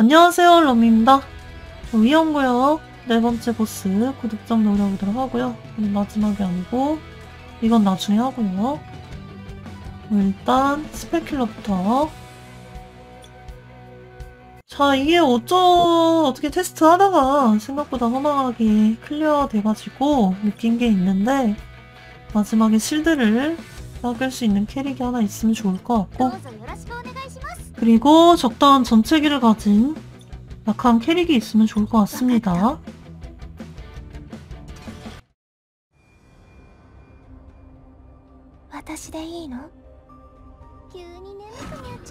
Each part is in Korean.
안녕하세요, 럼입니다. 위험구역 네 번째 보스 구득점 노려보도록 하고요. 마지막이 아니고 이건 나중에 하고요. 일단 스펙킬러부터. 자, 이게 어떻게 테스트 하다가 생각보다 허망하게 클리어 돼가지고 느낀 게 있는데, 마지막에 실드를 닦을 수 있는 캐릭이 하나 있으면 좋을 것 같고, 그리고 적당한 전체기를 가진 약한 캐릭이 있으면 좋을 것 같습니다.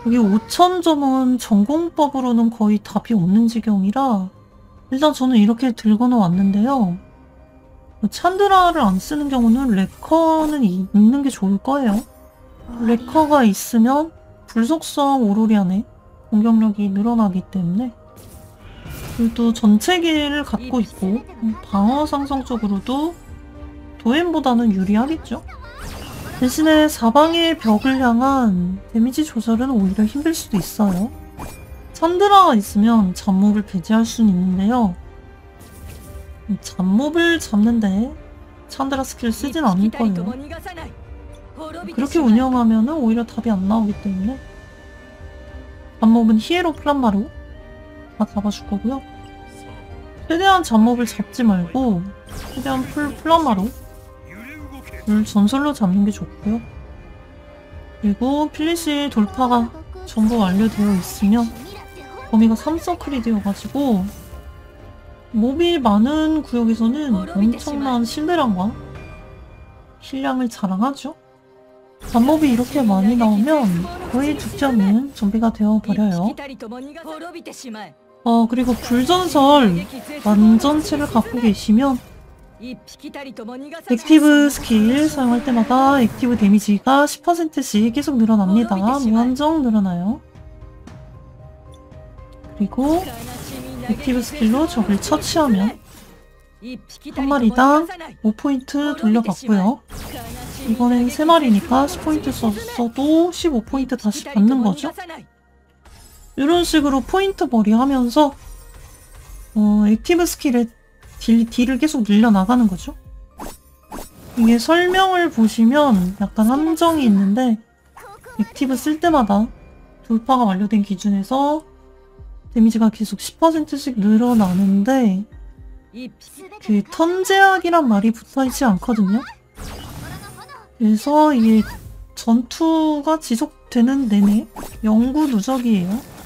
여기 5000점은 전공법으로는 거의 답이 없는 지경이라 일단 저는 이렇게 들고는 왔는데요. 찬드라를 안 쓰는 경우는 레커는 있는 게 좋을 거예요. 레커가 있으면 불속성 오로리안의 공격력이 늘어나기 때문에, 그리고 또 전체기를 갖고 있고 방어 상성적으로도 도엠보다는 유리하겠죠. 대신에 사방의 벽을 향한 데미지 조절은 오히려 힘들 수도 있어요. 찬드라가 있으면 잡몹을 배제할 수는 있는데요. 잡몹을 잡는데 찬드라 스킬 쓰진 않을 거예요. 그렇게 운영하면 오히려 답이 안 나오기 때문에 잡몹은 히에로 플란마로 다 잡아줄 거고요. 최대한 잡몹을 잡지 말고 최대한 플란마로 전설로 잡는 게 좋고요. 그리고 필리시 돌파가 전부 완료되어 있으면 범위가 3서클이 되어가지고 몹이 많은 구역에서는 엄청난 실내량과 힐량을 자랑하죠. 잡몹이 이렇게 많이 나오면 거의 죽지 않는 좀비가 되어버려요. 그리고 불전설 완전체를 갖고 계시면 액티브 스킬 사용할 때마다 액티브 데미지가 10%씩 계속 늘어납니다. 무한정 늘어나요. 그리고 액티브 스킬로 적을 처치하면 한 마리당 5포인트 돌려받고요. 이번엔 3마리니까 10포인트 썼어도 15포인트 다시 받는 거죠. 이런 식으로 포인트 벌이 하면서 액티브 스킬의 딜을 계속 늘려나가는 거죠. 이게 설명을 보시면 약간 함정이 있는데, 액티브 쓸 때마다 돌파가 완료된 기준에서 데미지가 계속 10%씩 늘어나는데 그 턴제약이란 말이 붙어있지 않거든요. 그래서 이게 전투가 지속되는 내내 영구 누적이에요.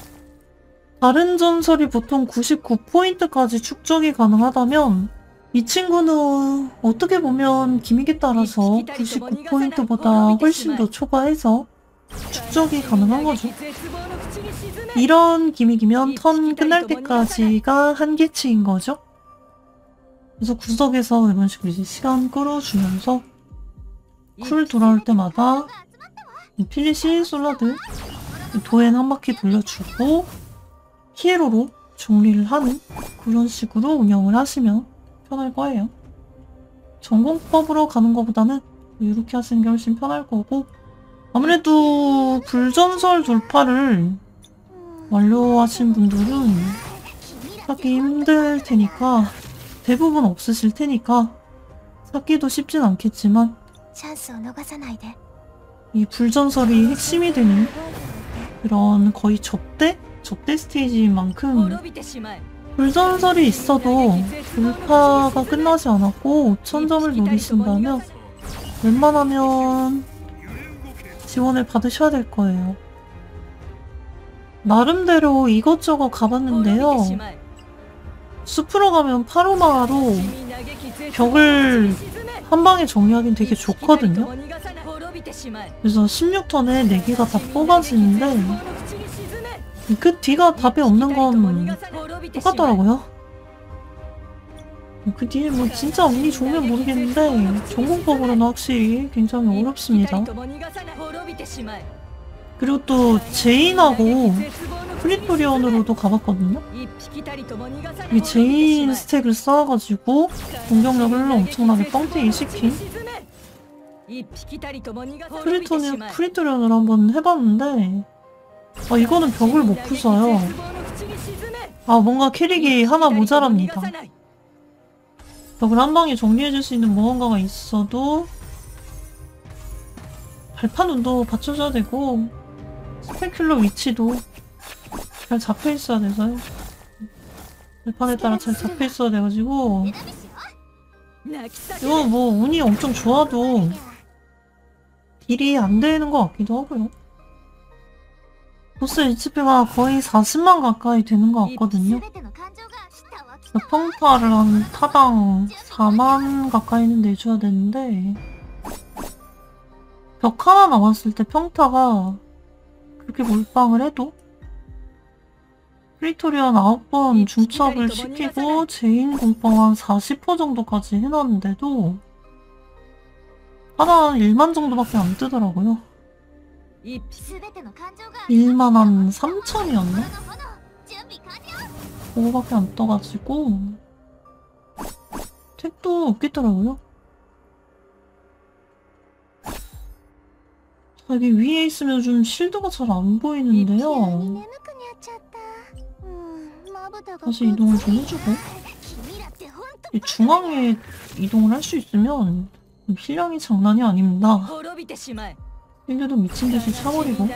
다른 전설이 보통 99포인트까지 축적이 가능하다면 이 친구는 어떻게 보면 기믹에 따라서 99포인트보다 훨씬 더 초과해서 축적이 가능한 거죠. 이런 기믹이면 턴 끝날 때까지가 한계치인 거죠. 그래서 구석에서 이런 식으로 이제 시간 끌어주면서 쿨 돌아올 때마다 필리시 솔라드 도엔 한 바퀴 돌려주고 히에로로 정리를 하는 그런 식으로 운영을 하시면 편할 거예요. 전공법으로 가는 것보다는 이렇게 하시는 게 훨씬 편할 거고, 아무래도 불전설 돌파를 완료하신 분들은 찾기 힘들 테니까, 대부분 없으실 테니까 찾기도 쉽진 않겠지만 이 불전설이 핵심이 되는 그런 거의 접대 스테이지인 만큼 불전설이 있어도 돌파가 끝나지 않았고 5000점을 노리신다면 웬만하면 지원을 받으셔야 될 거예요. 나름대로 이것저것 가봤는데요. 숲으로 가면 파로마로 벽을 한 방에 정리하기는 되게 좋거든요. 그래서 16턴에 4개가 다 뽑아지는데 그 뒤가 답이 없는 건 똑같더라고요. 그 뒤에 뭐 진짜 운이 좋으면 모르겠는데 전공법으로는 확실히 굉장히 어렵습니다. 그리고 또 제인하고 프리토리언으로도 가봤거든요. 이 제인 스택을 쌓아가지고 공격력을 엄청나게 뻥튀기 시킨 프리토리언을 한번 해봤는데 이거는 벽을 못 부숴요. 아, 뭔가 캐릭이 하나 모자랍니다. 벽을 한 방에 정리해줄 수 있는 무언가가 있어도 발판 운도 받쳐줘야 되고 스페큘러 위치도 잘 잡혀있어야 돼서요. 발판에 따라 잘 잡혀있어야 돼가지고 이거 뭐 운이 엄청 좋아도 딜이 안 되는 것 같기도 하고요. 보스 HP가 거의 40만 가까이 되는 것 같거든요. 평타를 한 타당 4만 가까이는 내줘야 되는데 벽 하나 남았을 때 평타가 그렇게 몰빵을 해도 프리토리안 9번 중첩을 시키고 제인 공빵 한 40% 정도까지 해놨는데도 하나 1만 정도밖에 안 뜨더라고요. 1만 한 3천이었나? 그거밖에 안 떠가지고 택도 없겠더라고요. 여기 위에 있으면 좀 실드가 잘 안 보이는데요. 다시 이동을 좀 해주고 이 중앙에 이동을 할 수 있으면 힐량이 장난이 아닙니다. 실드도 미친듯이 차버리고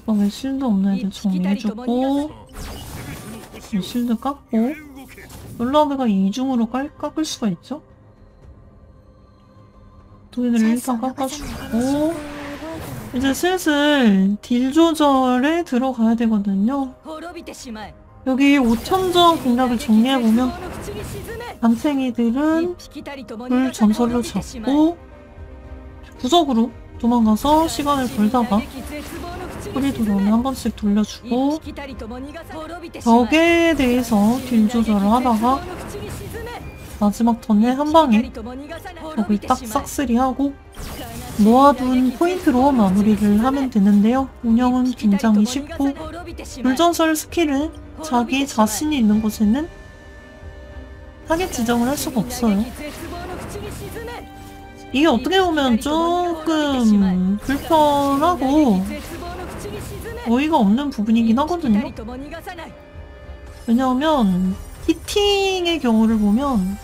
왜 실드 없는 애들 정리해주고 실드 깎고 롤라드가 이중으로 깎을 수가 있죠? 도인을 일단 깎아주고 이제 슬슬 딜 조절에 들어가야 되거든요. 여기 5천점 공략을 정리해보면 남탱이들은 불 전설로 잡고 구석으로 도망가서 시간을 벌다가 프리드론을 한 번씩 돌려주고 벽에 대해서 딜 조절을 하다가 마지막 턴에 한 방에 벽을 딱 싹쓸이하고 모아둔 포인트로 마무리를 하면 되는데요. 운영은 굉장히 쉽고 불전설 스킬은 자기 자신이 있는 곳에는 타겟 지정을 할 수가 없어요. 이게 어떻게 보면 조금 불편하고 어이가 없는 부분이긴 하거든요. 왜냐하면 히팅의 경우를 보면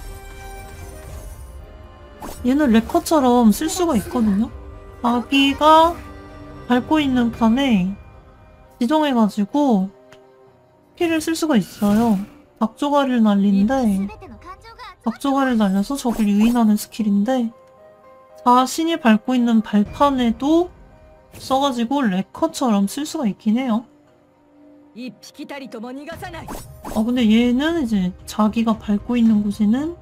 얘는 레커처럼 쓸 수가 있거든요. 자기가 밟고 있는 칸에 지정해가지고 스킬을 쓸 수가 있어요. 박조가를 날리는데 박조가를 날려서 적을 유인하는 스킬인데 자신이 밟고 있는 발판에도 써가지고 레커처럼 쓸 수가 있긴 해요. 근데 얘는 이제 자기가 밟고 있는 곳에는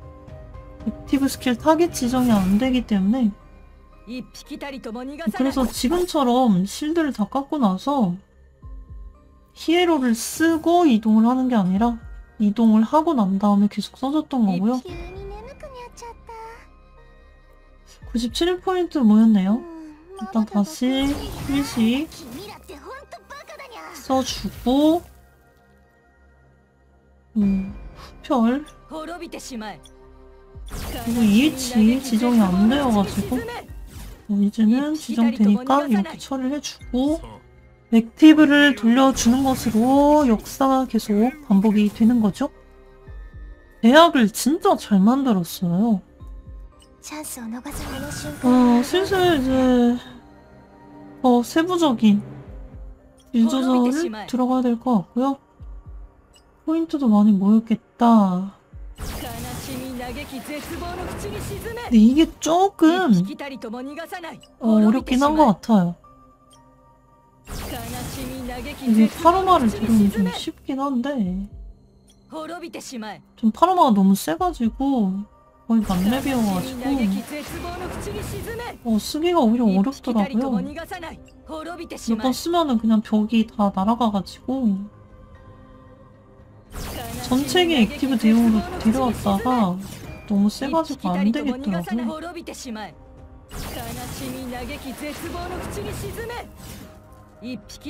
액티브 스킬 타겟 지정이 안 되기 때문에 그래서 지금처럼 실드를 다 깎고 나서 히에로를 쓰고 이동을 하는 게 아니라 이동을 하고 난 다음에 계속 써줬던 거고요. 97포인트 모였네요. 일단 다시 일시 써주고 후별 그리고 이 위치 지정이 안 되어가지고 이제는 지정되니까 이렇게 처리를 해주고 액티브를 돌려주는 것으로 역사가 계속 반복이 되는 거죠. 대학을 진짜 잘 만들었어요. 슬슬 이제 세부적인 딜 조절을 들어가야 될 것 같고요. 포인트도 많이 모였겠다. 근데 이게 조금 어렵긴 한 것 같아요. 이게 파르마를 들으면 좀 쉽긴 한데 좀 파르마가 너무 세가지고 거의 만렙이어가지고 쓰기가 오히려 어렵더라고요. 몇 번 쓰면은 그냥 벽이 다 날아가가지고 전체기 액티브 대용으로 데려왔다가 너무 세가지고 안 되겠더라고요.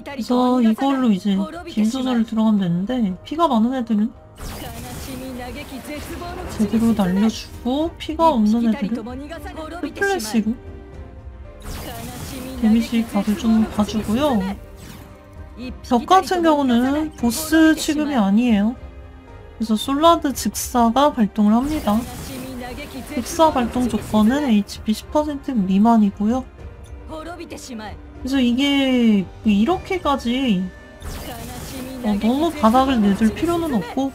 그래서 이걸로 이제 딜 조절을 들어가면 되는데 피가 많은 애들은 제대로 날려주고 피가 없는 애들은 휘플래시로 데미지 각을 좀 봐주고요. 벽 같은 경우는 보스 취급이 아니에요. 그래서 솔라드 즉사가 발동을 합니다. 즉사 발동 조건은 HP 10% 미만이고요. 그래서 이게 이렇게까지 너무 바닥을 내줄 필요는 없고,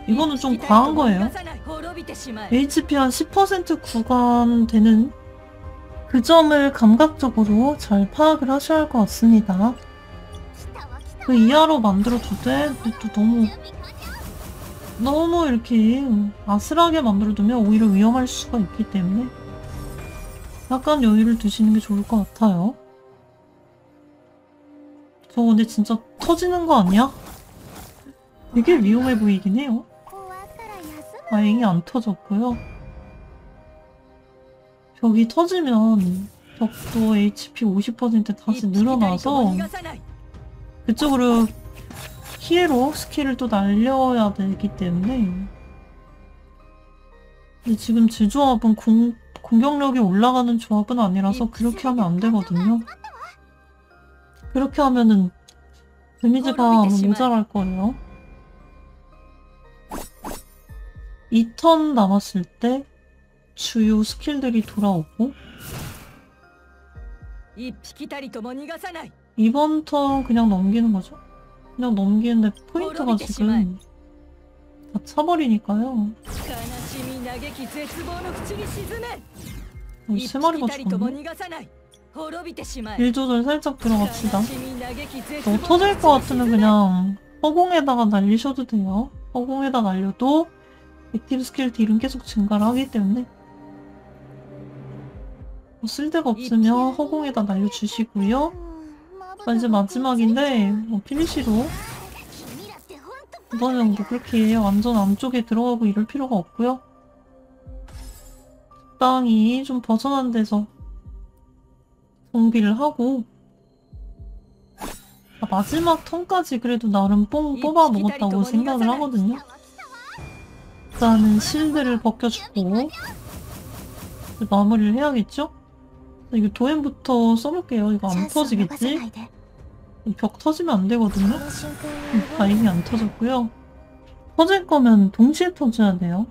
이거는 좀 과한 거예요. HP 한 10% 구간 되는 그 점을 감각적으로 잘 파악을 하셔야 할 것 같습니다. 그 이하로 만들어도 돼. 근데 또 너무 이렇게 아슬하게 만들어두면 오히려 위험할 수가 있기 때문에 약간 여유를 두시는 게 좋을 것 같아요. 저 근데 진짜 터지는 거 아니야? 되게 위험해 보이긴 해요. 다행히 안 터졌고요. 벽이 터지면 벽도 HP 50% 다시 늘어나서 그쪽으로 피해로 스킬을 또 날려야 되기 때문에. 근데 지금 제 조합은 공격력이 올라가는 조합은 아니라서 그렇게 하면 안 되거든요. 그렇게 하면은 데미지가 모자랄 거예요. 2턴 남았을 때 주요 스킬들이 돌아오고, 이번 턴 그냥 넘기는 거죠. 그냥 넘기는데 포인트가 지금 다 차버리니까요. 3마리가 죽었네. 일 조절 살짝 들어갑시다. 터질 것 같으면 그냥 허공에다가 날리셔도 돼요. 허공에다 날려도 액티브 스킬 딜은 계속 증가를 하기 때문에 쓸데가 없으면 허공에다 날려주시고요. 자, 이제 마지막인데 피니시로 이번엔 뭐 그렇게 완전 안쪽에 들어가고 이럴 필요가 없고요. 적당히 좀 벗어난 데서 정비를 하고, 마지막 턴까지 그래도 나름 뽕 뽑아 먹었다고 생각을 하거든요. 일단은 실드를 벗겨주고 마무리를 해야겠죠? 이거 도엠부터 써볼게요. 이거 안 터지겠지? 벽 터지면 안 되거든요? 다행히 안 터졌고요. 터질 거면 동시에 터져야 돼요.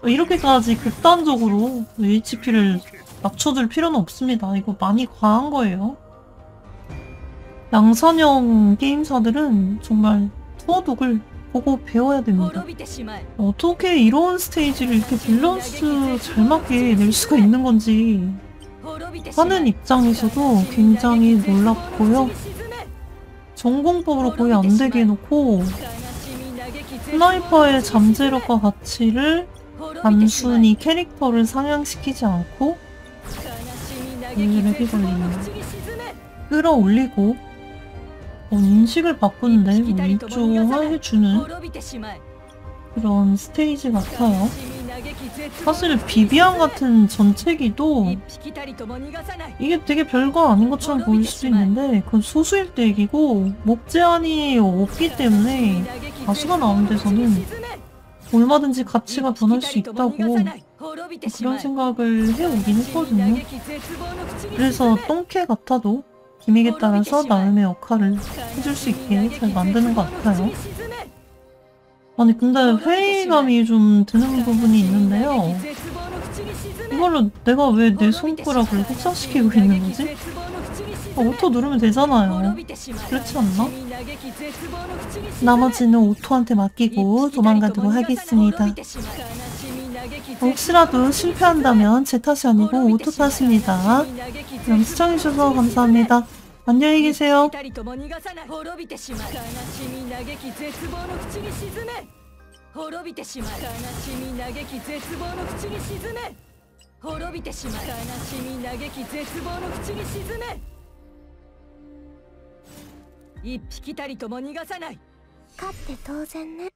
이렇게까지 극단적으로 HP를 낮춰줄 필요는 없습니다. 이거 많이 과한 거예요. 양산형 게임사들은 정말 투어독을 보고 배워야 됩니다. 어떻게 이런 스테이지를 이렇게 밸런스 잘 맞게 낼 수가 있는 건지 하는 입장에서도 굉장히 놀랍고요. 전공법으로 거의 안 되게 해놓고 스나이퍼의 잠재력과 가치를 단순히 캐릭터를 상향시키지 않고 렉이 걸리네요. 끌어올리고 인식을 바꾸는데 일조해주는 그런 스테이지 같아요. 사실 비비안 같은 전체기도 이게 되게 별거 아닌 것처럼 보일 수도 있는데 그건 소수일 때 얘기고, 목 제한이 없기 때문에 다수가 나오는 데서는 얼마든지 가치가 변할 수 있다고 그런 생각을 해오긴 했거든요. 그래서 똥캐 같아도 기믹에 따라서 나름의 역할을 해줄 수 있게 잘 만드는 것 같아요. 아니 근데 회의감이 좀 드는 부분이 있는데요. 이걸로 내가 왜 내 손가락을 혹사시키고 있는 거지? 오토 누르면 되잖아요. 그렇지 않나? 나머지는 오토한테 맡기고 도망가도록 하겠습니다. 혹시라도 실패한다면 제 탓이 아니고 오토 탓입니다. 그럼 시청해주셔서 감사합니다. 안녕히 계세요.勝って当然ね。